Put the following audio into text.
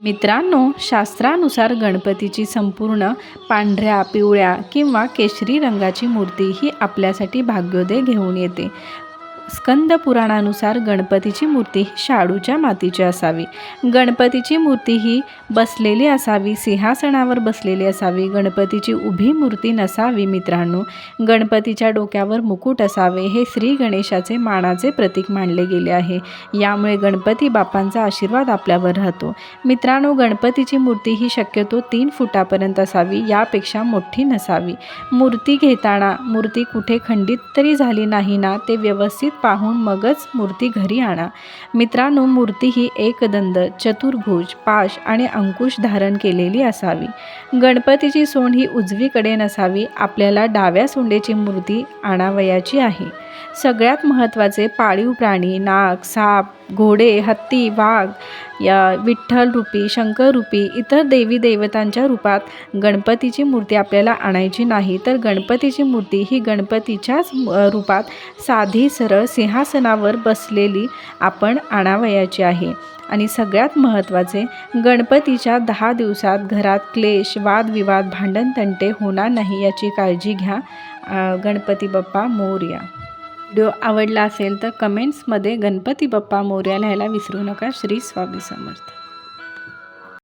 मित्रांनो, शास्त्रानुसार गणपतीची संपूर्ण पांढऱ्या, पिवळ्या किंवा केशरी रंगाची मूर्ती ही आपल्यासाठी भाग्योदय घेऊन येते. स्कंद पुराणानुसार गणपतीची मूर्ती ही शाडूच्या मातीची असावी. गणपतीची मूर्ती ही बसलेली असावी, सिंहासनावर बसलेली असावी. गणपतीची उभी मूर्ती नसावी. मित्रांनो, गणपतीच्या डोक्यावर मुकुट असावे. हे श्री गणेशाचे मानाचे प्रतीक मानले गेले आहे. यामुळे गणपती बाप्पांचा आशीर्वाद आपल्यावर राहतो. मित्रांनो, गणपतीची मूर्ती ही शक्यतो 3 फुटापर्यंत असावी, यापेक्षा मोठी नसावी. मूर्ती घेताना मूर्ती कुठे खंडित तरी झाली नाही ना, ते व्यवस्थित पाहून मगच मूर्ती घरी आणा. मित्रांनो, मूर्ती ही एकदंत, चतुर्भुज, पाश आणि अंकुश धारण केलेली असावी. गणपतीची सोंड ही उजवीकडे नसावी. आपल्याला डाव्या सोंडेची मूर्ती आणावयाची आहे. सगळ्यात महत्त्वाचे पाळीव प्राणी नाग, साप, घोडे, हत्ती, वाघ, विठ्ठल रूपी, शंकर रूपी इतर देवी देवतांच्या रूपात गणपतीची मूर्ती आपल्याला आणायची नाही, तर गणपतीची मूर्ती ही गणपतीच्याच रूपात साधी सरळ सिंहासनावर बसलेली आपण आणावयाची आहे. आणि सगळ्यात महत्त्वाचे, गणपतीच्या 10 दिवसात घरात क्लेश, वादविवाद, भांडणतंटे होणार नाही याची काळजी घ्या. गणपती बाप्पा मोरया. व्हिडिओ आवडला असेल तर कमेंट्समध्ये गणपती बाप्पा मोरया लिहायला विसरू नका. श्री स्वामी समर्थ.